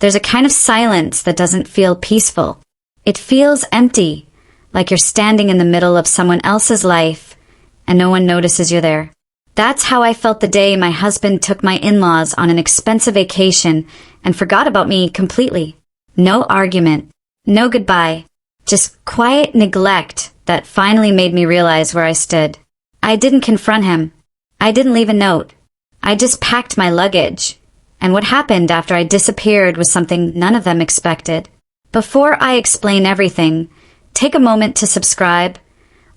There's a kind of silence that doesn't feel peaceful. It feels empty, like you're standing in the middle of someone else's life, and no one notices you're there. That's how I felt the day my husband took my in-laws on an expensive vacation and forgot about me completely. No argument, no goodbye, just quiet neglect that finally made me realize where I stood. I didn't confront him. I didn't leave a note. I just packed my luggage. And what happened after I disappeared was something none of them expected. Before I explain everything, take a moment to subscribe,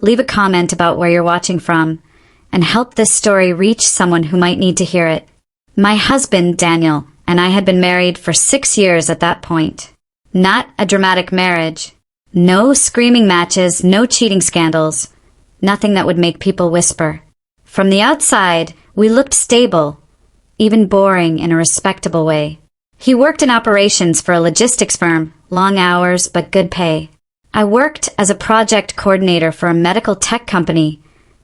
leave a comment about where you're watching from, and help this story reach someone who might need to hear it. My husband, Daniel, and I had been married for 6 years at that point. Not a dramatic marriage. No screaming matches, no cheating scandals. Nothing that would make people whisper. From the outside, we looked stable, even boring in a respectable way. He worked in operations for a logistics firm, long hours but good pay. I worked as a project coordinator for a medical tech company,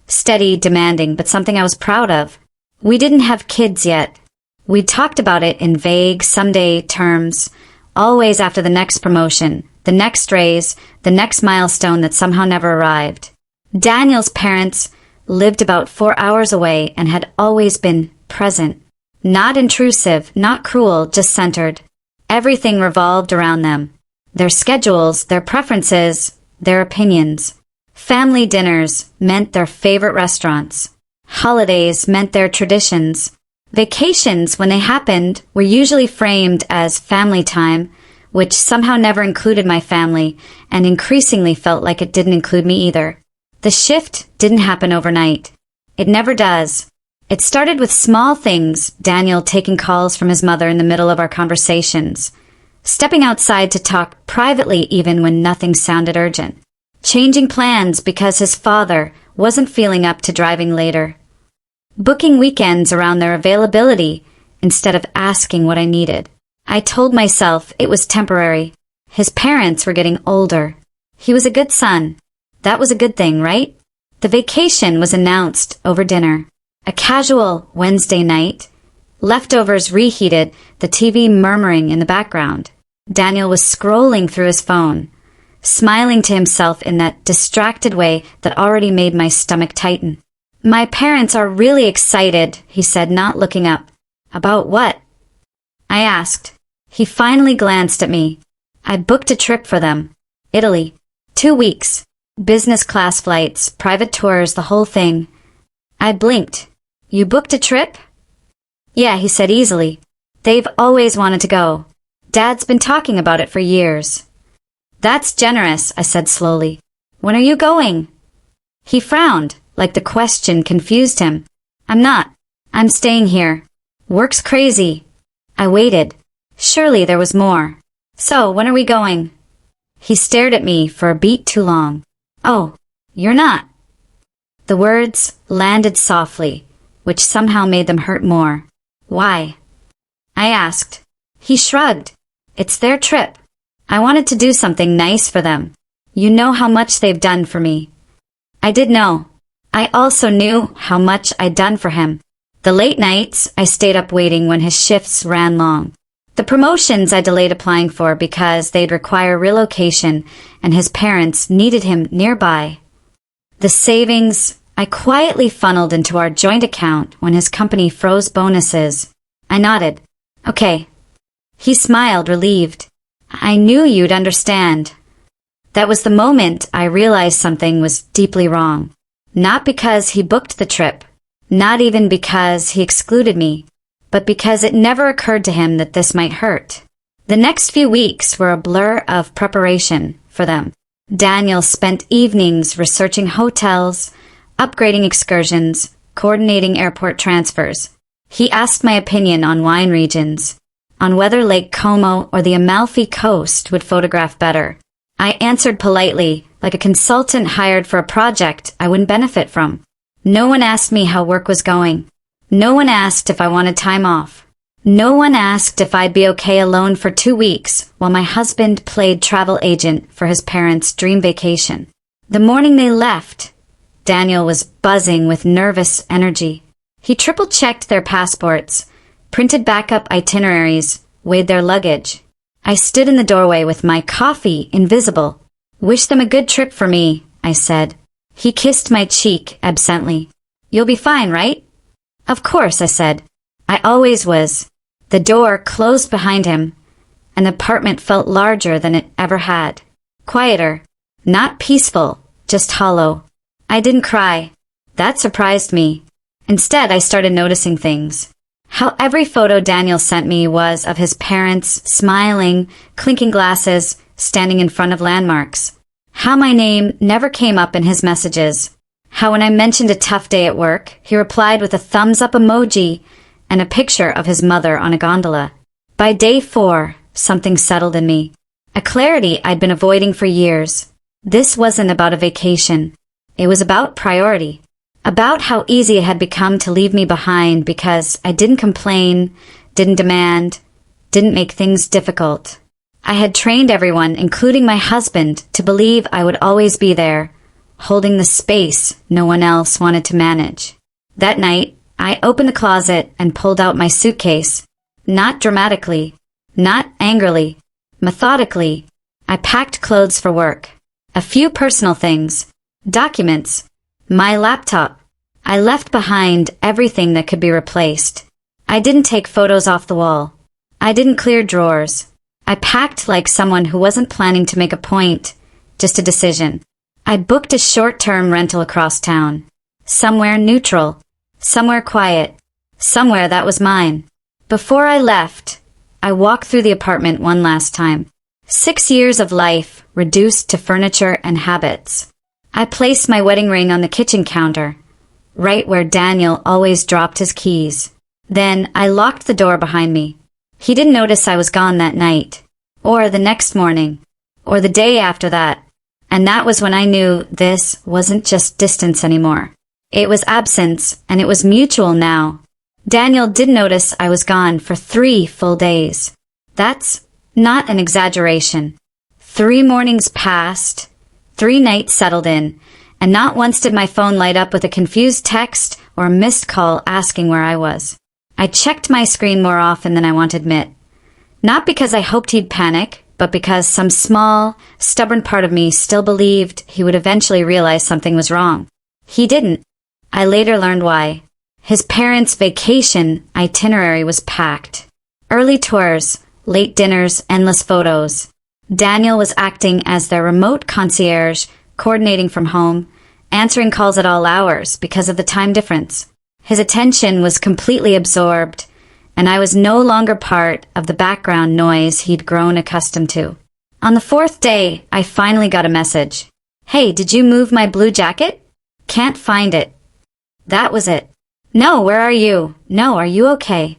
steady, demanding, but something I was proud of. We didn't have kids yet. We talked about it in vague, someday terms, always after the next promotion, the next raise, the next milestone that somehow never arrived. Daniel's parents lived about 4 hours away and had always been present. Not intrusive, not cruel, just centered. Everything revolved around them. Their schedules, their preferences, their opinions. Family dinners meant their favorite restaurants. Holidays meant their traditions. Vacations, when they happened, were usually framed as family time, which somehow never included my family and increasingly felt like it didn't include me either. The shift didn't happen overnight. It never does. It started with small things, Daniel taking calls from his mother in the middle of our conversations, stepping outside to talk privately even when nothing sounded urgent, changing plans because his father wasn't feeling up to driving later, booking weekends around their availability instead of asking what I needed. I told myself it was temporary. His parents were getting older. He was a good son. That was a good thing, right? The vacation was announced over dinner. A casual Wednesday night. Leftovers reheated, the TV murmuring in the background. Daniel was scrolling through his phone, smiling to himself in that distracted way that already made my stomach tighten. "My parents are really excited," he said, not looking up. "About what?" I asked. He finally glanced at me. "I booked a trip for them. Italy. 2 weeks. Business class flights, private tours, the whole thing." I blinked. "You booked a trip?" "Yeah," he said easily. "They've always wanted to go. Dad's been talking about it for years." "That's generous," I said slowly. "When are you going?" He frowned, like the question confused him. "I'm not. I'm staying here. Work's crazy." I waited. Surely there was more. "So, when are we going?" He stared at me for a beat too long. "Oh, you're not." The words landed softly, which somehow made them hurt more. "Why?" I asked. He shrugged. "It's their trip. I wanted to do something nice for them. You know how much they've done for me." I did know. I also knew how much I'd done for him. The late nights I stayed up waiting when his shifts ran long. The promotions I delayed applying for because they'd require relocation and his parents needed him nearby. The savings I quietly funneled into our joint account when his company froze bonuses. I nodded. "Okay." He smiled, relieved. "I knew you'd understand." That was the moment I realized something was deeply wrong. Not because he booked the trip, not even because he excluded me, but because it never occurred to him that this might hurt. The next few weeks were a blur of preparation for them. Daniel spent evenings researching hotels, upgrading excursions, coordinating airport transfers. He asked my opinion on wine regions, on whether Lake Como or the Amalfi Coast would photograph better. I answered politely, like a consultant hired for a project I wouldn't benefit from. No one asked me how work was going. No one asked if I wanted time off. No one asked if I'd be okay alone for 2 weeks while my husband played travel agent for his parents' dream vacation. The morning they left, Daniel was buzzing with nervous energy. He triple-checked their passports, printed backup itineraries, weighed their luggage. I stood in the doorway with my coffee invisible. "Wish them a good trip for me," I said. He kissed my cheek absently. "You'll be fine, right?" "Of course," I said. I always was. The door closed behind him, and the apartment felt larger than it ever had. Quieter. Not peaceful, just hollow. I didn't cry. That surprised me. Instead, I started noticing things. How every photo Daniel sent me was of his parents, smiling, clinking glasses, standing in front of landmarks. How my name never came up in his messages. How when I mentioned a tough day at work, he replied with a thumbs-up emoji and a picture of his mother on a gondola. By day 4, something settled in me. A clarity I'd been avoiding for years. This wasn't about a vacation. It was about priority. About how easy it had become to leave me behind because I didn't complain, didn't demand, didn't make things difficult. I had trained everyone, including my husband, to believe I would always be there, holding the space no one else wanted to manage. That night, I opened the closet and pulled out my suitcase. Not dramatically, not angrily, methodically. I packed clothes for work. A few personal things. Documents. My laptop. I left behind everything that could be replaced. I didn't take photos off the wall. I didn't clear drawers. I packed like someone who wasn't planning to make a point, just a decision. I booked a short-term rental across town. Somewhere neutral. Somewhere quiet. Somewhere that was mine. Before I left, I walked through the apartment one last time. 6 years of life reduced to furniture and habits. I placed my wedding ring on the kitchen counter, right where Daniel always dropped his keys. Then I locked the door behind me. He didn't notice I was gone that night, or the next morning, or the day after that. And that was when I knew this wasn't just distance anymore. It was absence, and it was mutual now. Daniel did notice I was gone for 3 full days. That's not an exaggeration. 3 mornings passed, 3 nights settled in, and not once did my phone light up with a confused text or a missed call asking where I was. I checked my screen more often than I want to admit. Not because I hoped he'd panic, but because some small, stubborn part of me still believed he would eventually realize something was wrong. He didn't. I later learned why. His parents' vacation itinerary was packed. Early tours, late dinners, endless photos. Daniel was acting as their remote concierge, coordinating from home, answering calls at all hours because of the time difference. His attention was completely absorbed, and I was no longer part of the background noise he'd grown accustomed to. On the 4th day, I finally got a message. "Hey, did you move my blue jacket? Can't find it." That was it. "No, where are you? No, are you okay?"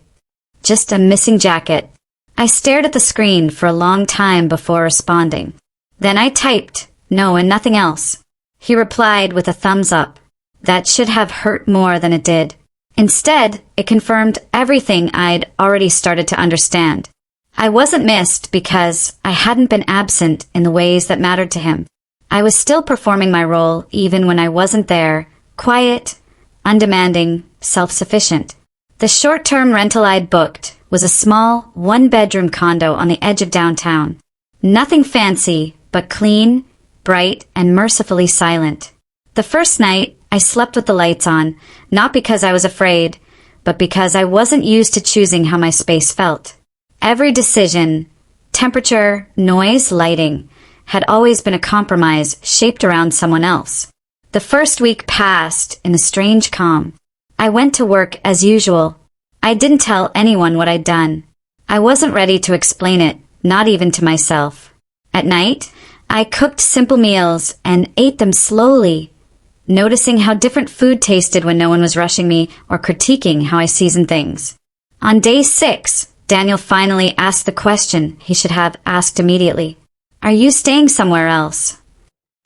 Just a missing jacket. I stared at the screen for a long time before responding. Then I typed, "No," and nothing else. He replied with a thumbs up. That should have hurt more than it did. Instead, it confirmed everything I'd already started to understand. I wasn't missed because I hadn't been absent in the ways that mattered to him. I was still performing my role even when I wasn't there, quiet, undemanding, self-sufficient. The short-term rental I'd booked was a small, 1-bedroom condo on the edge of downtown. Nothing fancy, but clean, bright, and mercifully silent. The first night, I slept with the lights on, not because I was afraid, but because I wasn't used to choosing how my space felt. Every decision, temperature, noise, lighting, had always been a compromise shaped around someone else. The first week passed in a strange calm. I went to work as usual. I didn't tell anyone what I'd done. I wasn't ready to explain it, not even to myself. At night, I cooked simple meals and ate them slowly, noticing how different food tasted when no one was rushing me or critiquing how I seasoned things. On day 6, Daniel finally asked the question he should have asked immediately. "Are you staying somewhere else?"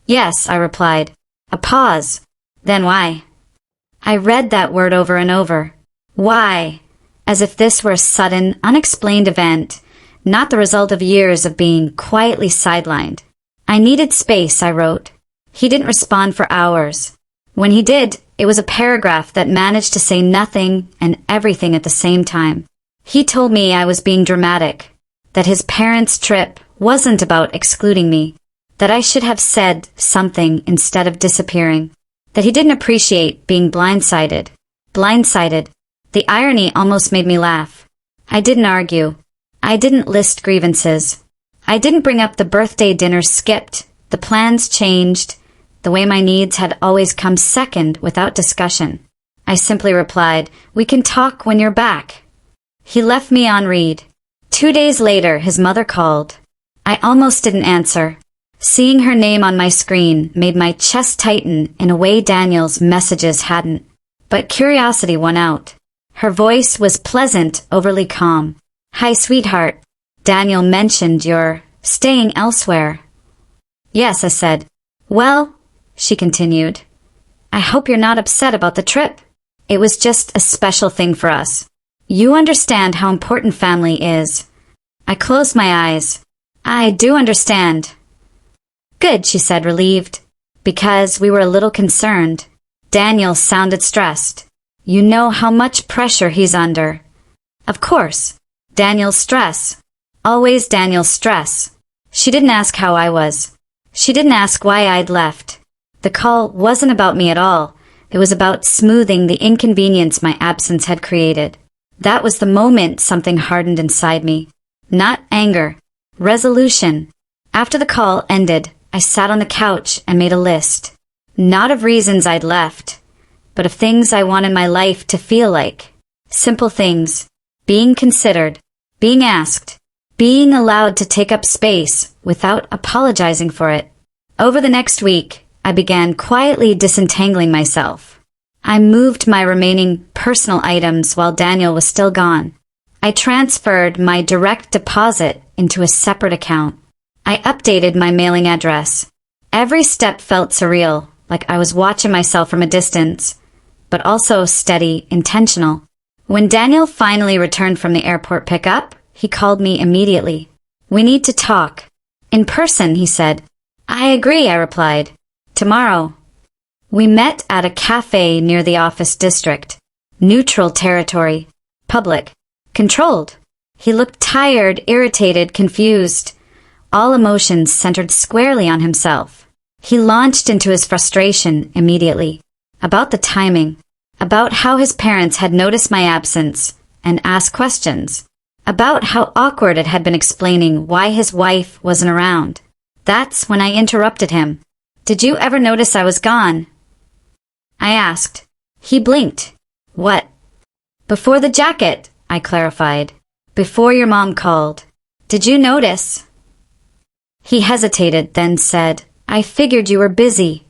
"Yes," I replied. A pause. Then why? I read that word over and over. Why? As if this were a sudden, unexplained event, not the result of years of being quietly sidelined. "I needed space," I wrote. He didn't respond for hours. When he did, it was a paragraph that managed to say nothing and everything at the same time. He told me I was being dramatic, that his parents' trip wasn't about excluding me, that I should have said something instead of disappearing, that he didn't appreciate being blindsided. Blindsided. The irony almost made me laugh. I didn't argue. I didn't list grievances. I didn't bring up the birthday dinner skipped, the plans changed, the way my needs had always come second without discussion. I simply replied, "We can talk when you're back." He left me on read. 2 days later, his mother called. I almost didn't answer. Seeing her name on my screen made my chest tighten in a way Daniel's messages hadn't. But curiosity won out. Her voice was pleasant, overly calm. "Hi, sweetheart. Daniel mentioned you're staying elsewhere." "Yes," I said. "Well," she continued, "I hope you're not upset about the trip. It was just a special thing for us. You understand how important family is." I closed my eyes. "I do understand." "Good," she said, relieved. Because we were a little concerned. Daniel sounded stressed. "You know how much pressure he's under." "Of course. Daniel's stress. Always Daniel's stress." She didn't ask how I was. She didn't ask why I'd left. The call wasn't about me at all. It was about smoothing the inconvenience my absence had created. That was the moment something hardened inside me. Not anger. Resolution. After the call ended, I sat on the couch and made a list. Not of reasons I'd left, but of things I wanted my life to feel like. Simple things. Being considered. Being asked. Being allowed to take up space without apologizing for it. Over the next week, I began quietly disentangling myself. I moved my remaining personal items while Daniel was still gone. I transferred my direct deposit into a separate account. I updated my mailing address. Every step felt surreal, like I was watching myself from a distance, but also steady, intentional. When Daniel finally returned from the airport pickup, he called me immediately. "We need to talk." "In person," he said. "I agree," I replied. "Tomorrow." We met at a cafe near the office district. Neutral territory. Public. Controlled. He looked tired, irritated, confused. All emotions centered squarely on himself. He launched into his frustration immediately. About the timing. About how his parents had noticed my absence and asked questions. About how awkward it had been explaining why his wife wasn't around. That's when I interrupted him. "Did you ever notice I was gone?" I asked. He blinked. "What?" "Before the jacket," I clarified. "Before your mom called. Did you notice?" He hesitated, then said, "I figured you were busy."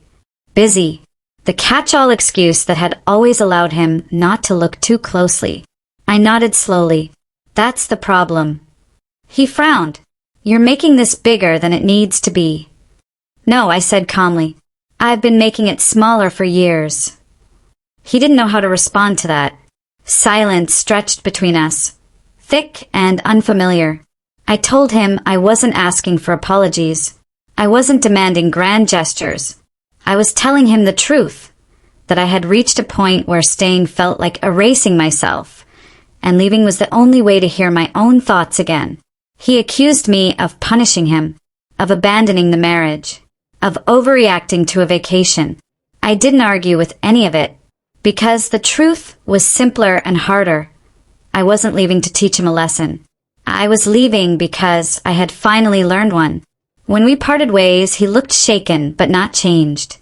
Busy. The catch-all excuse that had always allowed him not to look too closely. I nodded slowly. "That's the problem." He frowned. "You're making this bigger than it needs to be." "No," I said calmly. "I've been making it smaller for years." He didn't know how to respond to that. Silence stretched between us, thick and unfamiliar. I told him I wasn't asking for apologies. I wasn't demanding grand gestures. I was telling him the truth, that I had reached a point where staying felt like erasing myself, and leaving was the only way to hear my own thoughts again. He accused me of punishing him, of abandoning the marriage, of overreacting to a vacation. I didn't argue with any of it, because the truth was simpler and harder. I wasn't leaving to teach him a lesson. I was leaving because I had finally learned one. When we parted ways, he looked shaken but not changed.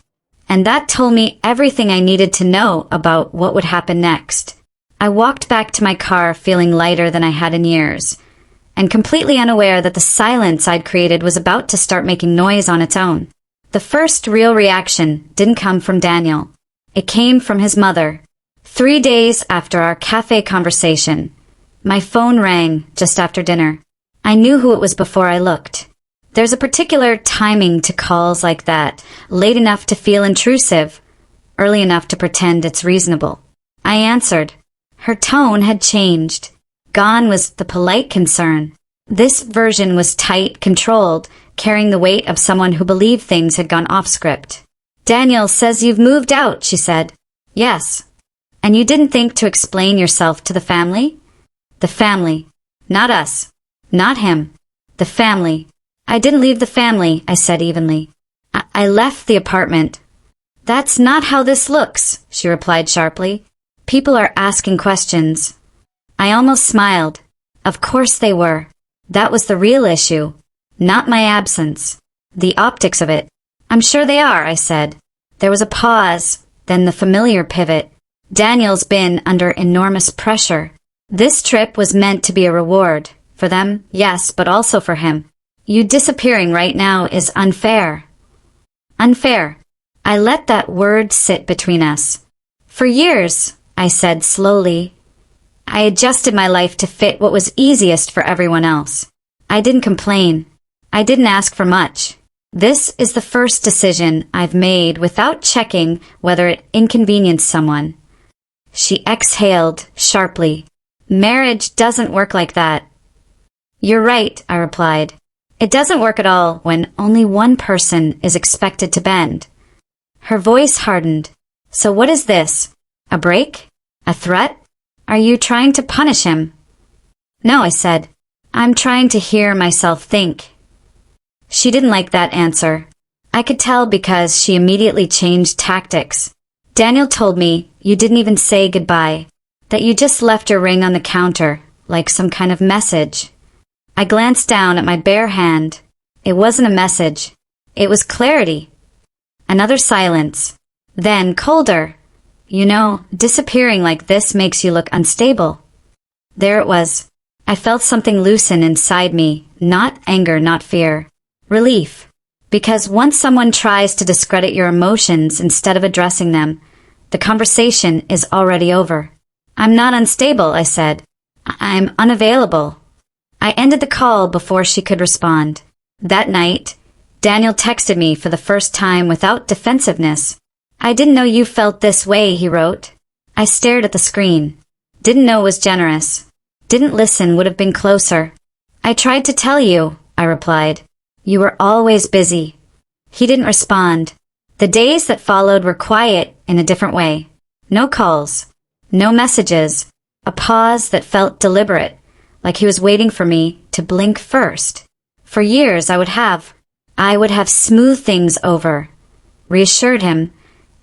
And that told me everything I needed to know about what would happen next. I walked back to my car feeling lighter than I had in years, and completely unaware that the silence I'd created was about to start making noise on its own. The first real reaction didn't come from Daniel. It came from his mother. 3 days after our cafe conversation, my phone rang just after dinner. I knew who it was before I looked. There's a particular timing to calls like that, late enough to feel intrusive, early enough to pretend it's reasonable. I answered. Her tone had changed. Gone was the polite concern. This version was tight, controlled, carrying the weight of someone who believed things had gone off script. "Daniel says you've moved out," she said. "Yes." "And you didn't think to explain yourself to the family?" "The family. Not us." Not him. The family. I didn't leave the family, I said evenly. I left the apartment. That's not how this looks, she replied sharply. People are asking questions. I almost smiled. Of course they were. That was the real issue. Not my absence. The optics of it. I'm sure they are, I said. There was a pause, then the familiar pivot. Daniel's been under enormous pressure. This trip was meant to be a reward. For them, yes, but also for him. You disappearing right now is unfair. Unfair. I let that word sit between us. For years, I said slowly, I adjusted my life to fit what was easiest for everyone else. I didn't complain. I didn't ask for much. This is the first decision I've made without checking whether it inconvenienced someone. She exhaled sharply. Marriage doesn't work like that. You're right, I replied. It doesn't work at all when only one person is expected to bend. Her voice hardened. So what is this? A break? A threat? Are you trying to punish him? No, I said. I'm trying to hear myself think. She didn't like that answer. I could tell because she immediately changed tactics. Daniel told me you didn't even say goodbye, that you just left your ring on the counter, like some kind of message. I glanced down at my bare hand. It wasn't a message. It was clarity. Another silence. Then colder. You know, disappearing like this makes you look unstable. There it was. I felt something loosen inside me, not anger, not fear. Relief. Because once someone tries to discredit your emotions instead of addressing them, the conversation is already over. I'm not unstable, I said. I'm unavailable. I ended the call before she could respond. That night, Daniel texted me for the first time without defensiveness. I didn't know you felt this way, he wrote. I stared at the screen. Didn't know it was generous. Didn't listen would have been closer. I tried to tell you, I replied. You were always busy. He didn't respond. The days that followed were quiet in a different way. No calls. No messages. A pause that felt deliberate, like he was waiting for me to blink first. For years I would have smoothed things over, reassured him,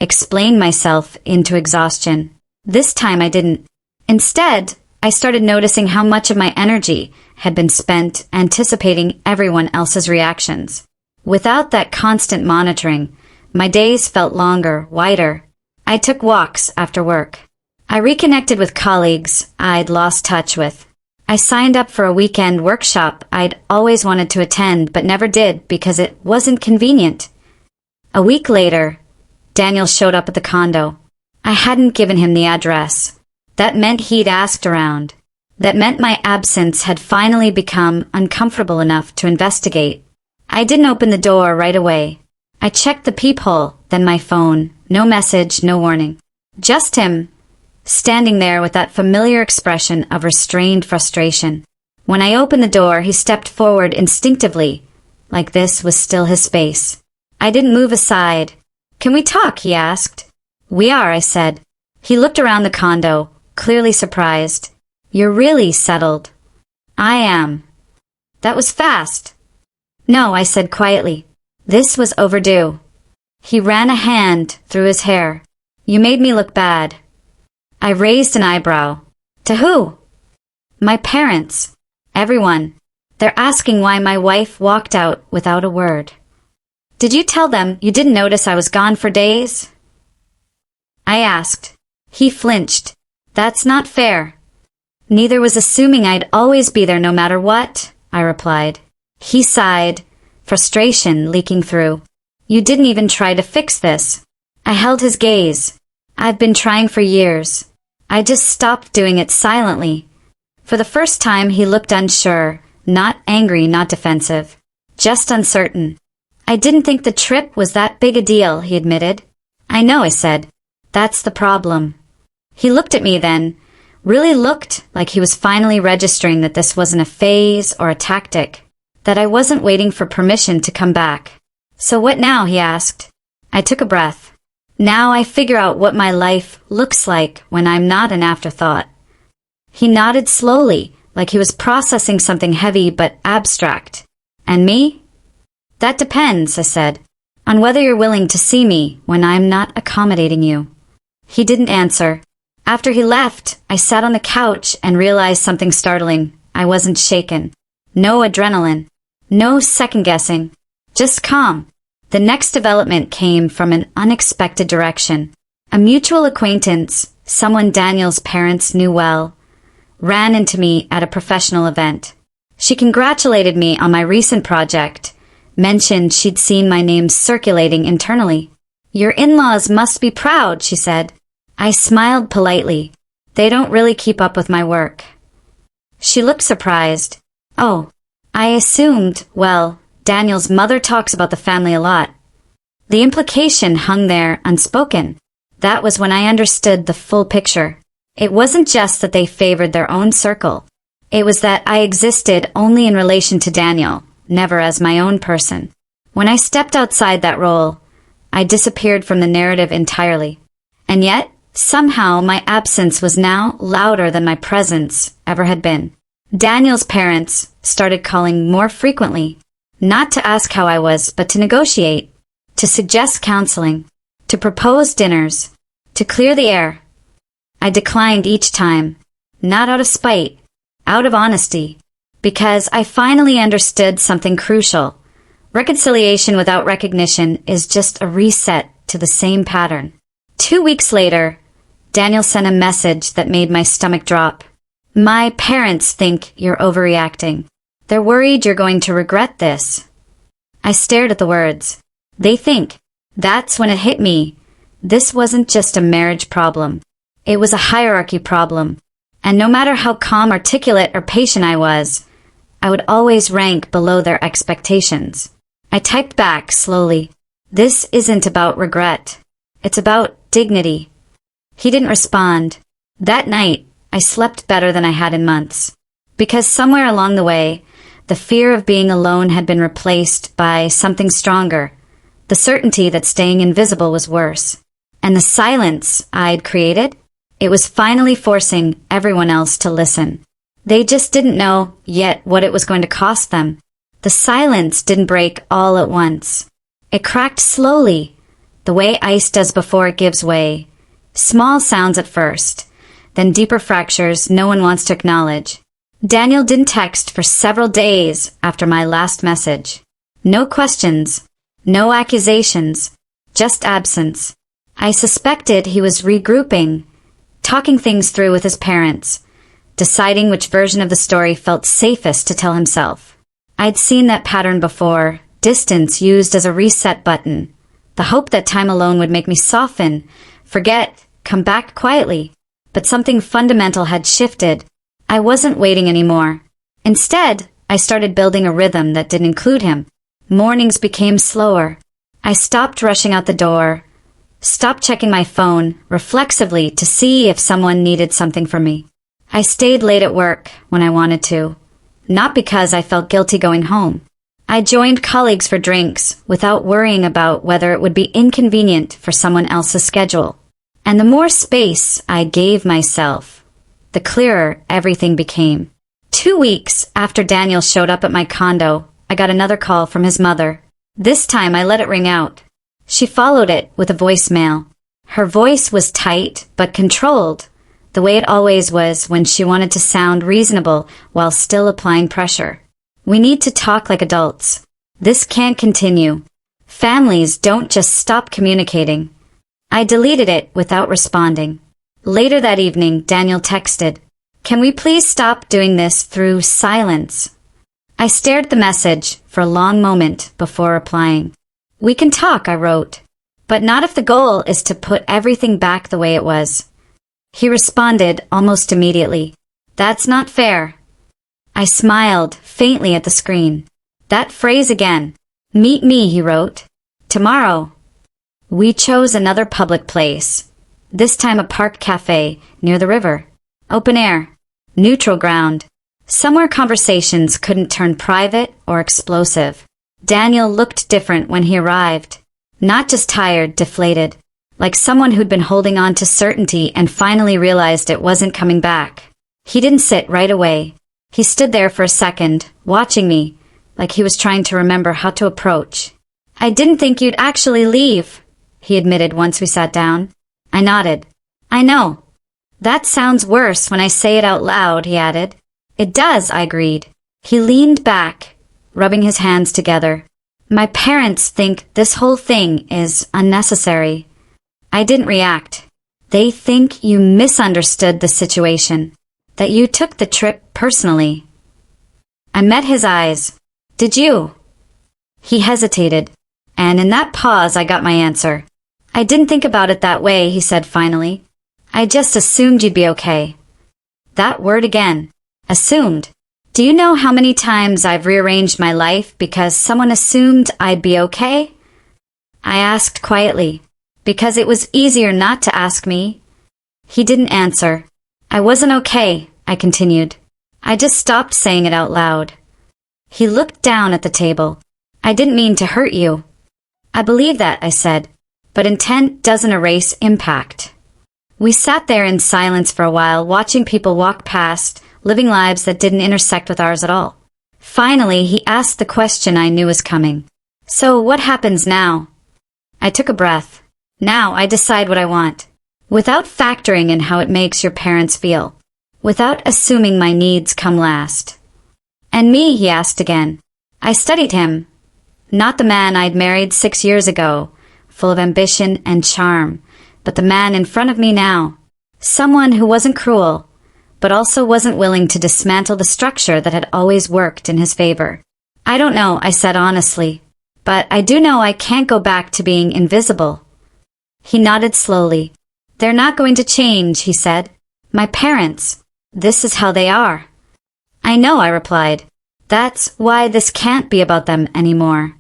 explained myself into exhaustion. This time I didn't. Instead, I started noticing how much of my energy had been spent anticipating everyone else's reactions. Without that constant monitoring, my days felt longer, wider. I took walks after work. I reconnected with colleagues I'd lost touch with. I signed up for a weekend workshop I'd always wanted to attend but never did because it wasn't convenient. A week later, Daniel showed up at the condo. I hadn't given him the address. That meant he'd asked around. That meant my absence had finally become uncomfortable enough to investigate. I didn't open the door right away. I checked the peephole, then my phone. No message, no warning. Just him, standing there with that familiar expression of restrained frustration. When I opened the door, he stepped forward instinctively, like this was still his space. I didn't move aside. Can we talk? He asked. We are, I said. He looked around the condo, clearly surprised. You're really settled. I am. That was fast. No, I said quietly. This was overdue. He ran a hand through his hair. You made me look bad. I raised an eyebrow. To who? My parents. Everyone. They're asking why my wife walked out without a word. Did you tell them you didn't notice I was gone for days? I asked. He flinched. That's not fair. Neither was assuming I'd always be there no matter what, I replied. He sighed, frustration leaking through. You didn't even try to fix this. I held his gaze. I've been trying for years. I just stopped doing it silently. For the first time, he looked unsure, not angry, not defensive, just uncertain. I didn't think the trip was that big a deal, he admitted. I know, I said. That's the problem. He looked at me then, really looked like he was finally registering that this wasn't a phase or a tactic, that I wasn't waiting for permission to come back. So what now, he asked. I took a breath. Now I figure out what my life looks like when I'm not an afterthought. He nodded slowly, like he was processing something heavy but abstract. And me? That depends, I said, on whether you're willing to see me when I'm not accommodating you. He didn't answer. After he left, I sat on the couch and realized something startling. I wasn't shaken. No adrenaline. No second-guessing. Just calm. The next development came from an unexpected direction. A mutual acquaintance, someone Daniel's parents knew well, ran into me at a professional event. She congratulated me on my recent project, mentioned she'd seen my name circulating internally. "Your in-laws must be proud," she said. I smiled politely. "They don't really keep up with my work." She looked surprised. "Oh, I assumed, well, Daniel's mother talks about the family a lot." The implication hung there unspoken. That was when I understood the full picture. It wasn't just that they favored their own circle. It was that I existed only in relation to Daniel, never as my own person. When I stepped outside that role, I disappeared from the narrative entirely. And yet, somehow my absence was now louder than my presence ever had been. Daniel's parents started calling more frequently, not to ask how I was, but to negotiate, to suggest counseling, to propose dinners, to clear the air. I declined each time, not out of spite, out of honesty, because I finally understood something crucial. Reconciliation without recognition is just a reset to the same pattern. 2 weeks later, Daniel sent a message that made my stomach drop. "My parents think you're overreacting. They're worried you're going to regret this." I stared at the words. "They think." That's when it hit me. This wasn't just a marriage problem. It was a hierarchy problem. And no matter how calm, articulate, or patient I was, I would always rank below their expectations. I typed back slowly. "This isn't about regret. It's about dignity." He didn't respond. That night, I slept better than I had in months. Because somewhere along the way, the fear of being alone had been replaced by something stronger. The certainty that staying invisible was worse. And the silence I'd created, it was finally forcing everyone else to listen. They just didn't know yet what it was going to cost them. The silence didn't break all at once. It cracked slowly, the way ice does before it gives way. Small sounds at first, then deeper fractures no one wants to acknowledge. Daniel didn't text for several days after my last message. No questions, no accusations, just absence. I suspected he was regrouping, talking things through with his parents, deciding which version of the story felt safest to tell himself. I'd seen that pattern before, distance used as a reset button, the hope that time alone would make me soften, forget, come back quietly. But something fundamental had shifted. I wasn't waiting anymore. Instead, I started building a rhythm that didn't include him. Mornings became slower. I stopped rushing out the door, stopped checking my phone reflexively to see if someone needed something from me. I stayed late at work when I wanted to, not because I felt guilty going home. I joined colleagues for drinks without worrying about whether it would be inconvenient for someone else's schedule. And the more space I gave myself, the clearer everything became. 2 weeks after Daniel showed up at my condo, I got another call from his mother. This time I let it ring out. She followed it with a voicemail. Her voice was tight but controlled, the way it always was when she wanted to sound reasonable while still applying pressure. "We need to talk like adults. This can't continue. Families don't just stop communicating." I deleted it without responding. Later that evening, Daniel texted, "Can we please stop doing this through silence?" I stared at the message for a long moment before replying. "We can talk," I wrote, "but not if the goal is to put everything back the way it was." He responded almost immediately, "That's not fair." I smiled faintly at the screen. That phrase again. "Meet me," he wrote. "Tomorrow." We chose another public place, this time a park cafe near the river. Open air, neutral ground, somewhere conversations couldn't turn private or explosive. Daniel looked different when he arrived, not just tired, deflated, like someone who'd been holding on to certainty and finally realized it wasn't coming back. He didn't sit right away. He stood there for a second, watching me, like he was trying to remember how to approach. "I didn't think you'd actually leave," he admitted once we sat down. I nodded. "I know. That sounds worse when I say it out loud," he added. "It does," I agreed. He leaned back, rubbing his hands together. "My parents think this whole thing is unnecessary." I didn't react. "They think you misunderstood the situation, that you took the trip personally." I met his eyes. "Did you?" He hesitated, and in that pause I got my answer. "I didn't think about it that way," he said finally. "I just assumed you'd be okay." That word again. Assumed. Do you know how many times I've rearranged my life because someone assumed I'd be okay? I asked quietly, because it was easier not to ask me. He didn't answer. "I wasn't okay," I continued. I just stopped saying it out loud. He looked down at the table. "I didn't mean to hurt you." "I believe that," I said, "but intent doesn't erase impact." We sat there in silence for a while, watching people walk past, living lives that didn't intersect with ours at all. Finally, he asked the question I knew was coming. "So what happens now?" I took a breath. "Now I decide what I want, without factoring in how it makes your parents feel, without assuming my needs come last." "And me?" he asked again. I studied him. Not the man I'd married 6 years ago, full of ambition and charm, but the man in front of me now. Someone who wasn't cruel, but also wasn't willing to dismantle the structure that had always worked in his favor. "I don't know," I said honestly, "but I do know I can't go back to being invisible." He nodded slowly. "They're not going to change," he said. "My parents. This is how they are." "I know," I replied. "That's why this can't be about them anymore."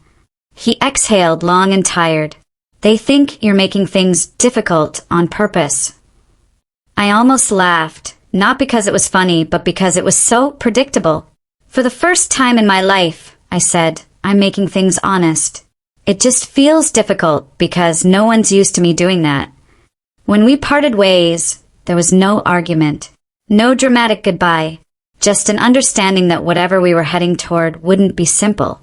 He exhaled long and tired. "They think you're making things difficult on purpose." I almost laughed, not because it was funny, but because it was so predictable. "For the first time in my life," I said, "I'm making things honest. It just feels difficult because no one's used to me doing that." When we parted ways, there was no argument, no dramatic goodbye, just an understanding that whatever we were heading toward wouldn't be simple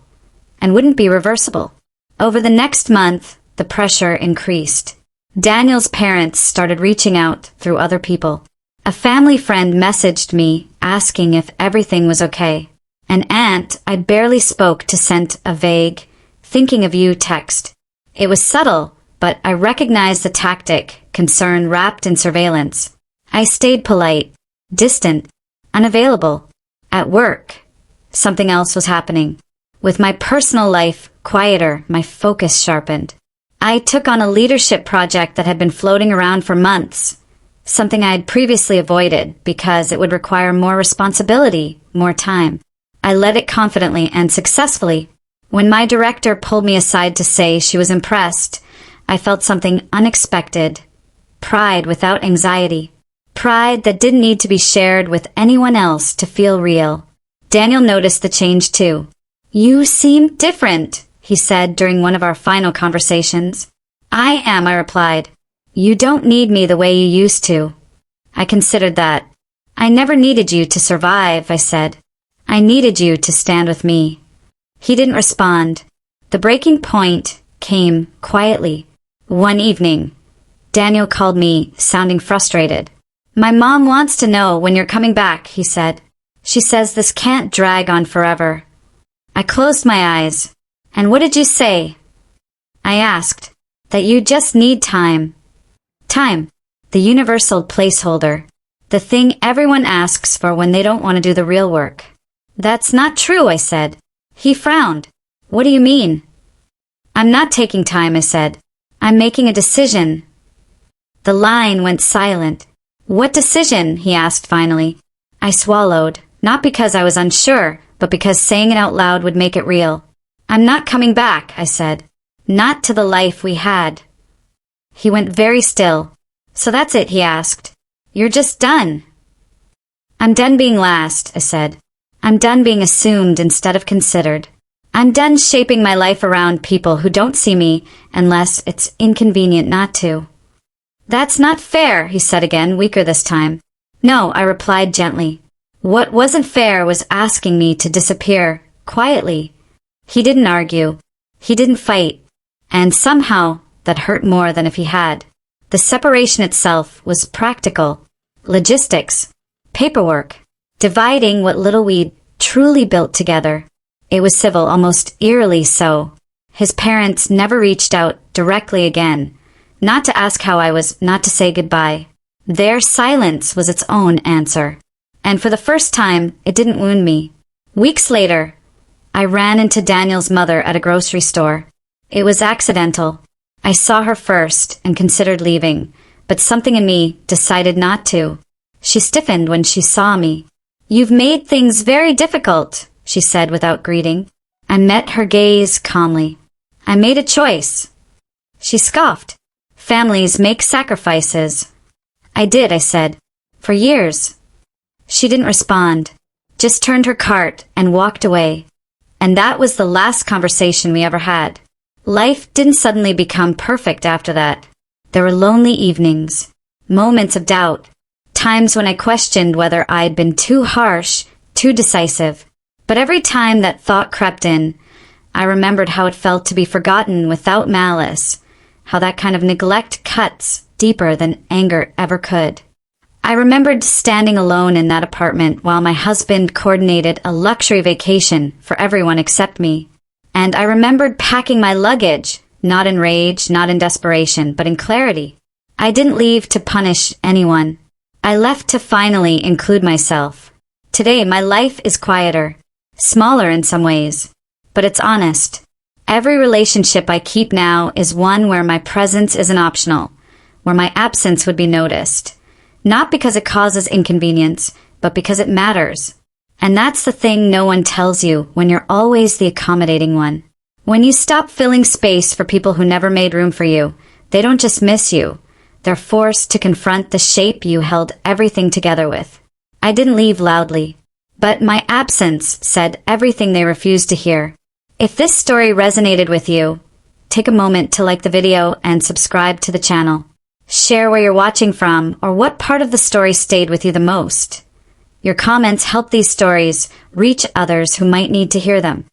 and wouldn't be reversible. Over the next month, the pressure increased. Daniel's parents started reaching out through other people. A family friend messaged me asking if everything was okay. An aunt I barely spoke to sent a vague, "thinking of you" text. It was subtle, but I recognized the tactic, concern wrapped in surveillance. I stayed polite, distant, unavailable. At work, something else was happening. With my personal life quieter, my focus sharpened. I took on a leadership project that had been floating around for months, something I had previously avoided because it would require more responsibility, more time. I led it confidently and successfully. When my director pulled me aside to say she was impressed, I felt something unexpected. Pride without anxiety. Pride that didn't need to be shared with anyone else to feel real. Daniel noticed the change too. "You seem different," he said during one of our final conversations. "I am," I replied. "You don't need me the way you used to." I considered that. "I never needed you to survive," I said. "I needed you to stand with me." He didn't respond. The breaking point came quietly. One evening, Daniel called me, sounding frustrated. "My mom wants to know when you're coming back," he said. "She says this can't drag on forever." I closed my eyes. "And what did you say?" I asked. "That you just need time." Time. The universal placeholder. The thing everyone asks for when they don't want to do the real work. "That's not true," I said. He frowned. "What do you mean?" "I'm not taking time," I said. "I'm making a decision." The line went silent. "What decision?" he asked finally. I swallowed, not because I was unsure, but because saying it out loud would make it real. "I'm not coming back," I said. "Not to the life we had." He went very still. "So that's it?" he asked. "You're just done?" "I'm done being last," I said. "I'm done being assumed instead of considered. I'm done shaping my life around people who don't see me unless it's inconvenient not to." "That's not fair," he said again, weaker this time. "No," I replied gently. What wasn't fair was asking me to disappear, quietly. He didn't argue. He didn't fight. And somehow, that hurt more than if he had. The separation itself was practical. Logistics. Paperwork. Dividing what little we'd truly built together. It was civil, almost eerily so. His parents never reached out directly again. Not to ask how I was, not to say goodbye. Their silence was its own answer. And for the first time, it didn't wound me. Weeks later, I ran into Daniel's mother at a grocery store. It was accidental. I saw her first and considered leaving, but something in me decided not to. She stiffened when she saw me. "You've made things very difficult," she said without greeting. I met her gaze calmly. "I made a choice." She scoffed. "Families make sacrifices." "I did," I said. "For years." She didn't respond, just turned her cart and walked away. And that was the last conversation we ever had. Life didn't suddenly become perfect after that. There were lonely evenings, moments of doubt, times when I questioned whether I'd been too harsh, too decisive. But every time that thought crept in, I remembered how it felt to be forgotten without malice, how that kind of neglect cuts deeper than anger ever could. I remembered standing alone in that apartment while my husband coordinated a luxury vacation for everyone except me. And I remembered packing my luggage, not in rage, not in desperation, but in clarity. I didn't leave to punish anyone. I left to finally include myself. Today, my life is quieter, smaller in some ways, but it's honest. Every relationship I keep now is one where my presence isn't optional, where my absence would be noticed. Not because it causes inconvenience, but because it matters. And that's the thing no one tells you when you're always the accommodating one. When you stop filling space for people who never made room for you, they don't just miss you. They're forced to confront the shape you held everything together with. I didn't leave loudly, but my absence said everything they refused to hear. If this story resonated with you, take a moment to like the video and subscribe to the channel. Share where you're watching from or what part of the story stayed with you the most. Your comments help these stories reach others who might need to hear them.